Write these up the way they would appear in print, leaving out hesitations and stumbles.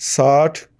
$60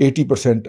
80%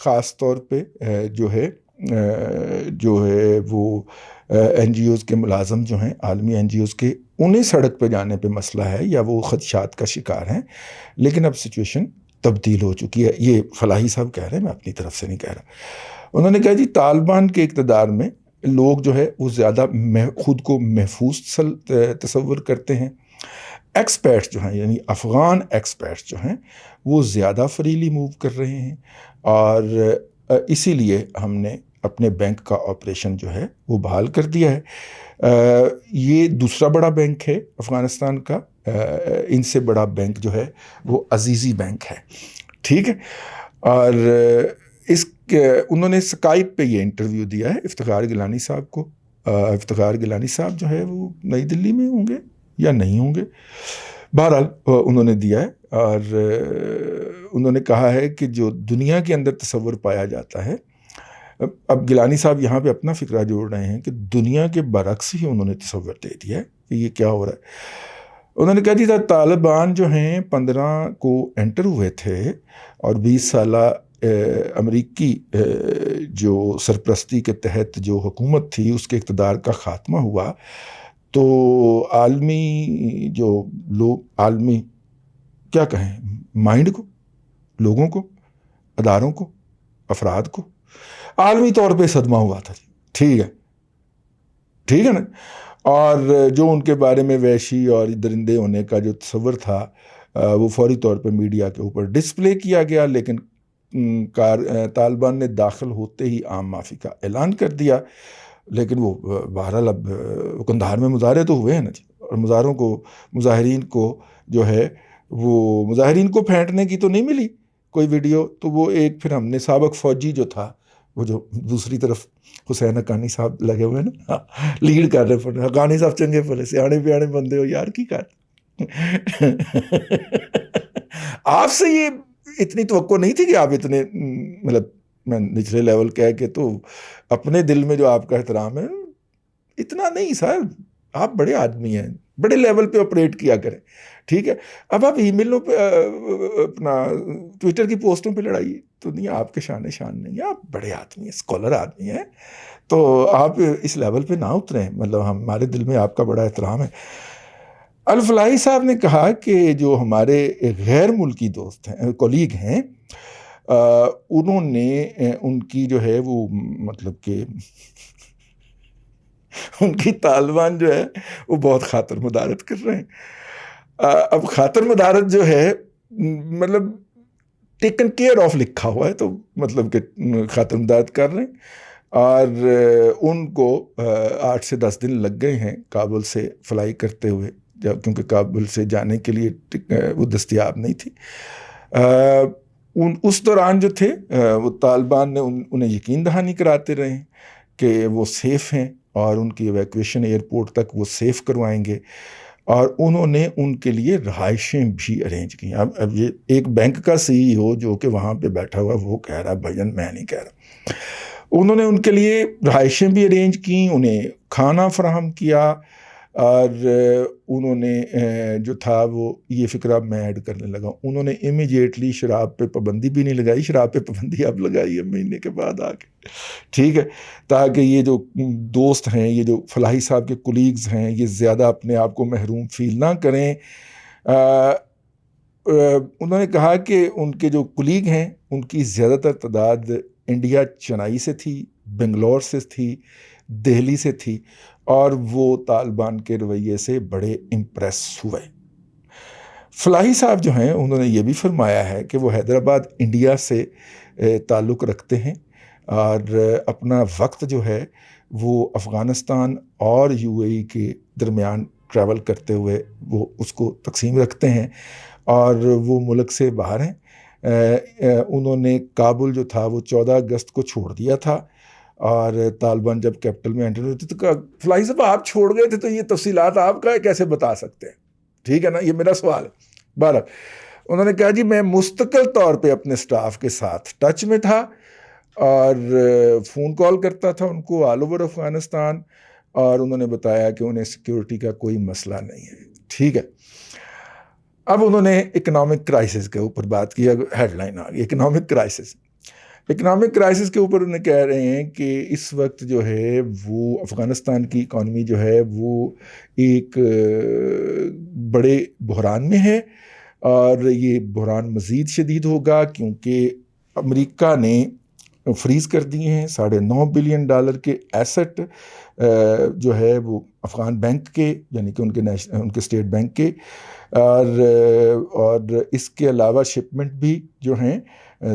خاص طور پہ جو ہے وہ این جی اوز کے ملازم جو ہیں، عالمی این جی اوز کے، انہیں سڑک پہ جانے پہ مسئلہ ہے یا وہ خدشات کا شکار ہیں، لیکن اب سچویشن تبدیل ہو چکی ہے. یہ فلاحی صاحب کہہ رہے ہیں، میں اپنی طرف سے نہیں کہہ رہا. انہوں نے کہا جی طالبان کے اقتدار میں لوگ جو ہے وہ زیادہ خود کو محفوظ تصور کرتے ہیں. ایکسپیرٹس جو ہیں، یعنی افغان ایکسپیرٹس جو ہیں، وہ زیادہ فریلی موو کر رہے ہیں، اور اسی لیے ہم نے اپنے بینک کا آپریشن جو ہے وہ بحال کر دیا ہے. یہ دوسرا بڑا بینک ہے افغانستان کا. ان سے بڑا بینک جو ہے وہ عزیزی بینک ہے. ٹھیک ہے. اور انہوں نے اسکائپ پہ یہ انٹرویو دیا ہے افتخار گیلانی صاحب کو. افتخار گیلانی صاحب جو ہے وہ نئی دلی میں ہوں گے یا نہیں ہوں گے، بہرحال انہوں نے دیا ہے. اور انہوں نے کہا ہے کہ جو دنیا کے اندر تصور پایا جاتا ہے، اب گیلانی صاحب یہاں پہ اپنا فکرہ جوڑ رہے ہیں کہ دنیا کے برعکس ہی انہوں نے تصور دے دیا ہے کہ یہ کیا ہو رہا ہے. انہوں نے کہا جی طالبان جو ہیں 15 کو انٹر ہوئے تھے، اور 20 سالہ امریکی جو سرپرستی کے تحت جو حکومت تھی اس کے اقتدار کا خاتمہ ہوا، تو عالمی جو لوگ، عالمی کیا کہیں، مائنڈ کو، لوگوں کو، اداروں کو، افراد کو عالمی طور پہ صدمہ ہوا تھا. ٹھیک ہے نا. اور جو ان کے بارے میں وحشی اور درندے ہونے کا جو تصور تھا وہ فوری طور پہ میڈیا کے اوپر ڈسپلے کیا گیا، لیکن طالبان نے داخل ہوتے ہی عام معافی کا اعلان کر دیا. لیکن وہ بہرحال اب قندھار میں مظاہرے تو ہوئے ہیں نا جی، اور مظاہرین کو جو ہے وہ مظاہرین کو پھینٹنے کی تو نہیں ملی کوئی ویڈیو. تو وہ ایک پھر ہم نے سابق فوجی جو تھا، وہ جو دوسری طرف حسین حقانی صاحب لگے ہوئے نا لیڈ کر رہے پڑے، حقانی صاحب چنگے پھلے سیانے بیانے بندے ہو یار، کی کر آپ سے یہ اتنی توقع نہیں تھی کہ آپ اتنے مطلب میں نچلے لیول کہہ کے، تو اپنے دل میں جو آپ کا احترام ہے اتنا نہیں سر، آپ بڑے آدمی ہیں، بڑے لیول پہ آپریٹ کیا کریں. ٹھیک ہے. اب آپ ای میلوں پہ اپنا ٹویٹر کی پوسٹوں پہ لڑائی تو نہیں، آپ کے شان نہیں ہے، آپ بڑے آدمی ہیں، اسکالر آدمی ہیں، تو آپ اس لیول پہ نہ اتریں. مطلب ہمارے دل میں آپ کا بڑا احترام ہے. الفلاحی صاحب نے کہا کہ جو ہمارے غیر ملکی دوست ہیں، کولیگ ہیں، انہوں نے ان کی جو ہے وہ مطلب کہ ان کی طالبان جو ہے وہ بہت خاطر مدارت کر رہے ہیں. اب خاطر مدارت جو ہے مطلب ٹیکن کیئر آف لکھا ہوا ہے، تو مطلب کہ خاطر مدارت کر رہے ہیں. اور ان کو 8 سے 10 دن لگ گئے ہیں کابل سے فلائی کرتے ہوئے، کیونکہ کابل سے جانے کے لیے وہ دستیاب نہیں تھی. اس دوران جو تھے وہ طالبان نے انہیں یقین دہانی کراتے رہے ہیں کہ وہ سیف ہیں، اور ان کی ایویکویشن ایئرپورٹ تک وہ سیف کروائیں گے، اور انہوں نے ان کے لیے رہائشیں بھی ارینج کی. اب یہ ایک بینک کا سی ای او جو کہ وہاں پہ بیٹھا ہوا وہ کہہ رہا بھائین، میں نہیں کہہ رہا. انہوں نے ان کے لیے رہائشیں بھی ارینج کیں، انہیں کھانا فراہم کیا، اور انہوں نے جو تھا وہ یہ فکرہ میں ایڈ کرنے لگا، انہوں نے امیجیٹلی شراب پہ پابندی بھی نہیں لگائی. شراب پہ پابندی اب لگائی ہے مہینے کے بعد آ کے. ٹھیک ہے. تاکہ یہ جو دوست ہیں، یہ جو فلاحی صاحب کے کولیگز ہیں، یہ زیادہ اپنے آپ کو محروم فیل نہ کریں. انہوں نے کہا کہ ان کے جو کولیگ ہیں ان کی زیادہ تر تعداد انڈیا چنائی سے تھی، بنگلور سے تھی، دہلی سے تھی، اور وہ طالبان کے رویے سے بڑے امپریس ہوئے. فلاحی صاحب جو ہیں انہوں نے یہ بھی فرمایا ہے کہ وہ حیدرآباد انڈیا سے تعلق رکھتے ہیں، اور اپنا وقت جو ہے وہ افغانستان اور یو اے ای کے درمیان ٹریول کرتے ہوئے وہ اس کو تقسیم رکھتے ہیں، اور وہ ملک سے باہر ہیں. انہوں نے کابل جو تھا وہ 14 اگست کو چھوڑ دیا تھا، اور طالبان جب کیپٹل میں انٹر ہوتے تو فلاحی صاحب آپ چھوڑ گئے تھے تو یہ تفصیلات آپ کا کیسے بتا سکتے ہیں؟ ٹھیک ہے نا، یہ میرا سوال ہے. بہرحال انہوں نے کہا جی میں مستقل طور پہ اپنے سٹاف کے ساتھ ٹچ میں تھا، اور فون کال کرتا تھا ان کو آل اوور افغانستان، اور انہوں نے بتایا کہ انہیں سیکیورٹی کا کوئی مسئلہ نہیں ہے. ٹھیک ہے. اب انہوں نے اکنامک کرائسس کے اوپر بات کی. ہیڈ لائن آ گئی، اکنامک کرائسس. اکنامک کرائسس کے اوپر انہیں کہہ رہے ہیں کہ اس وقت جو ہے وہ افغانستان کی اکانومی جو ہے وہ ایک بڑے بحران میں ہے، اور یہ بحران مزید شدید ہوگا کیونکہ امریکہ نے فریز کر دیے ہیں $9.5 بلین کے ایسٹ جو ہے وہ افغان بینک کے، یعنی کہ ان کے اسٹیٹ بینک کے، اور اس کے علاوہ شپمنٹ بھی جو ہیں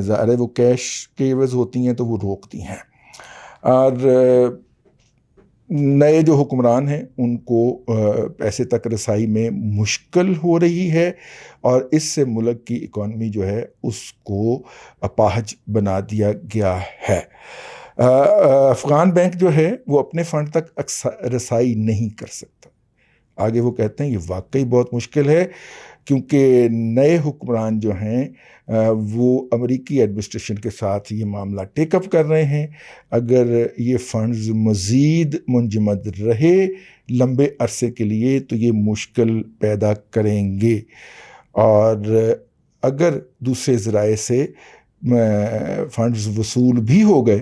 ظاہر ہے وہ کیش کے عوض ہوتی ہیں تو وہ روک دی ہیں، اور نئے جو حکمران ہیں ان کو پیسے تک رسائی میں مشکل ہو رہی ہے، اور اس سے ملک کی اکانومی جو ہے اس کو اپاہج بنا دیا گیا ہے۔ افغان بینک جو ہے وہ اپنے فنڈ تک رسائی نہیں کر سکتا۔ آگے وہ کہتے ہیں یہ واقعی بہت مشکل ہے کیونکہ نئے حکمران جو ہیں وہ امریکی ایڈمنسٹریشن کے ساتھ یہ معاملہ ٹیک اپ کر رہے ہیں۔ اگر یہ فنڈز مزید منجمد رہے لمبے عرصے کے لیے تو یہ مشکل پیدا کریں گے، اور اگر دوسرے ذرائع سے فنڈز وصول بھی ہو گئے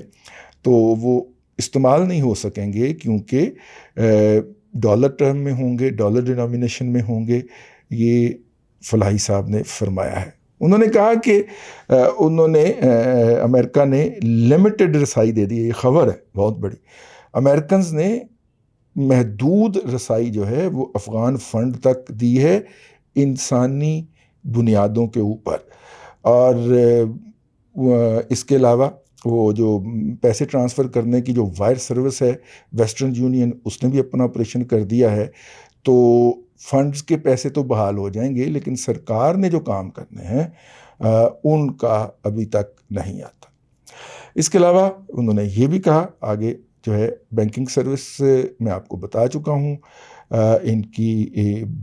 تو وہ استعمال نہیں ہو سکیں گے کیونکہ ڈالر ٹرم میں ہوں گے، ڈالر ڈینامینیشن میں ہوں گے، یہ فلاحی صاحب نے فرمایا ہے۔ انہوں نے کہا کہ امریکہ نے لمیٹڈ رسائی دے دی ہے، یہ خبر ہے بہت بڑی۔ امریکنز نے محدود رسائی جو ہے وہ افغان فنڈ تک دی ہے انسانی بنیادوں کے اوپر، اور اس کے علاوہ وہ جو پیسے ٹرانسفر کرنے کی جو وائر سروس ہے ویسٹرن یونین، اس نے بھی اپنا آپریشن کر دیا ہے، تو فنڈز کے پیسے تو بحال ہو جائیں گے لیکن سرکار نے جو کام کرنے ہیں ان کا ابھی تک نہیں آتا۔ اس کے علاوہ انہوں نے یہ بھی کہا، آگے جو ہے بینکنگ سروس میں آپ کو بتا چکا ہوں، ان کی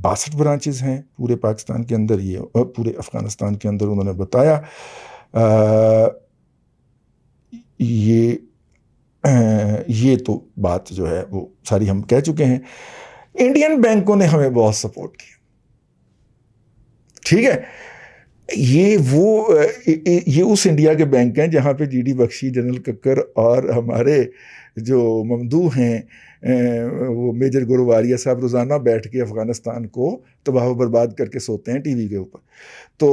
62 برانچز ہیں پورے پاکستان کے اندر، یہ پورے افغانستان کے اندر انہوں نے بتایا۔ یہ تو بات جو ہے وہ ساری ہم کہہ چکے ہیں۔ انڈین بینکوں نے ہمیں بہت سپورٹ کیا، ٹھیک ہے، یہ اس انڈیا کے بینک ہیں جہاں پہ جی ڈی بخشی، جنرل ککر اور ہمارے جو ممدوح ہیں وہ میجر گروواریہ صاحب روزانہ بیٹھ کے افغانستان کو تباہ و برباد کر کے سوتے ہیں ٹی وی کے اوپر، تو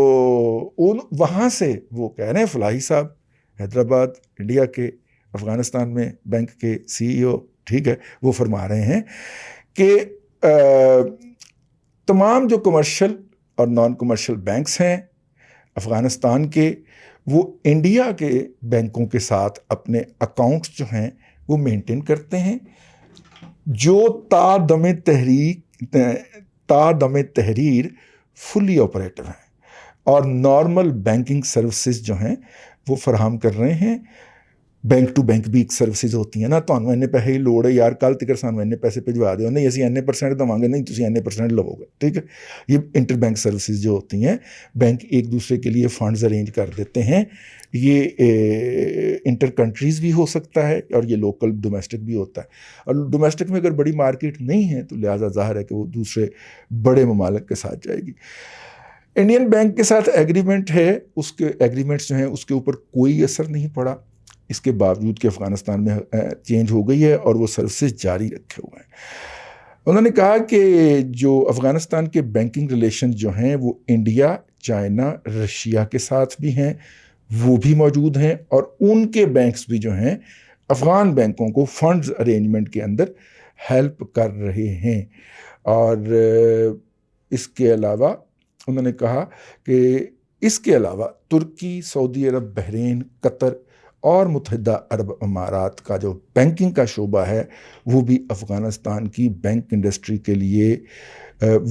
وہاں سے وہ کہہ رہے ہیں، فلاحی صاحب حیدرآباد انڈیا کے افغانستان میں بینک کے سی ای او، ٹھیک ہے، وہ فرما رہے ہیں کہ تمام جو کمرشل اور نان کمرشل بینکس ہیں افغانستان کے، وہ انڈیا کے بینکوں کے ساتھ اپنے اکاؤنٹس جو ہیں وہ مینٹین کرتے ہیں، جو تا دم تحریر فلی آپریٹو ہیں، اور نارمل بینکنگ سروسز جو ہیں وہ فراہم کر رہے ہیں۔ بینک ٹو بینک بھی ایک سروسز ہوتی ہیں نا، تمہیں اینے پیسے ہی لوڑ ہے یار، کل تک سانوں اینے پیسے بھجوا دیو، نہیں اسی اینے % دواں گے، نہیں تسی اینے % لو گے، ٹھیک ہے۔ یہ انٹر بینک سروسز جو ہوتی ہیں، بینک ایک دوسرے کے لیے فنڈز ارینج کر دیتے ہیں، یہ انٹر کنٹریز بھی ہو سکتا ہے اور یہ لوکل ڈومیسٹک بھی ہوتا ہے، اور ڈومیسٹک میں اگر بڑی مارکیٹ نہیں ہے تو لہٰذا ظاہر ہے کہ وہ دوسرے بڑے ممالک کے ساتھ جائے گی۔ انڈین بینک کے ساتھ ایگریمنٹ ہے، اس کے ایگریمنٹس جو ہیں اس کے اوپر کوئی اثر نہیں پڑا، اس کے باوجود کہ افغانستان میں چینج ہو گئی ہے اور وہ سروسز جاری رکھے ہوئے ہیں۔ انہوں نے کہا کہ جو افغانستان کے بینکنگ ریلیشن جو ہیں وہ انڈیا، چائنا، رشیا کے ساتھ بھی ہیں، وہ بھی موجود ہیں، اور ان کے بینکس بھی جو ہیں افغان بینکوں کو فنڈز ارینجمنٹ کے اندر ہیلپ کر رہے ہیں۔ اور اس کے علاوہ انہوں نے کہا کہ اس کے علاوہ ترکی، سعودی عرب، بحرین، قطر اور متحدہ عرب امارات کا جو بینکنگ کا شعبہ ہے وہ بھی افغانستان کی بینک انڈسٹری کے لیے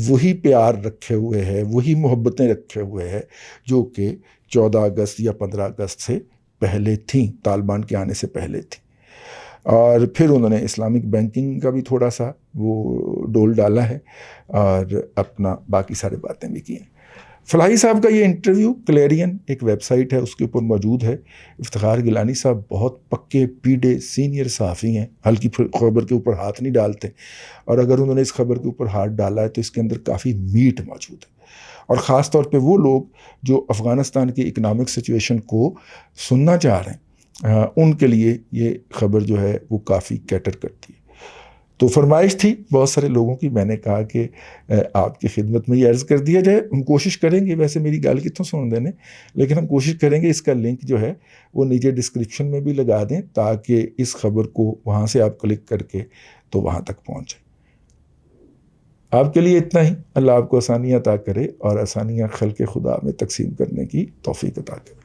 وہی پیار رکھے ہوئے ہے، وہی محبتیں رکھے ہوئے ہے جو کہ 14 اگست یا 15 اگست سے پہلے تھیں، طالبان کے آنے سے پہلے تھیں۔ اور پھر انہوں نے اسلامک بینکنگ کا بھی تھوڑا سا وہ ڈول ڈالا ہے اور اپنا باقی سارے باتیں بھی کی ہیں۔ فلاحی صاحب کا یہ انٹرویو کلیرین ایک ویب سائٹ ہے اس کے اوپر موجود ہے۔ افتخار گیلانی صاحب بہت پکے پیڈے سینئر صحافی ہیں، ہلکی خبر کے اوپر ہاتھ نہیں ڈالتے، اور اگر انہوں نے اس خبر کے اوپر ہاتھ ڈالا ہے تو اس کے اندر کافی میٹ موجود ہے، اور خاص طور پہ وہ لوگ جو افغانستان کی اکنامک سچویشن کو سننا چاہ رہے ہیں ان کے لیے یہ خبر جو ہے وہ کافی کیٹر کرتی ہے۔ تو فرمائش تھی بہت سارے لوگوں کی، میں نے کہا کہ آپ کی خدمت میں یہ عرض کر دیا جائے۔ ہم کوشش کریں گے، ویسے میری گال کتوں سن دینے، لیکن ہم کوشش کریں گے اس کا لنک جو ہے وہ نیچے ڈسکرپشن میں بھی لگا دیں، تاکہ اس خبر کو وہاں سے آپ کلک کر کے تو وہاں تک پہنچے۔ آپ کے لیے اتنا ہی۔ اللہ آپ کو آسانیاں عطا کرے اور آسانیاں خلق خدا میں تقسیم کرنے کی توفیق عطا کرے۔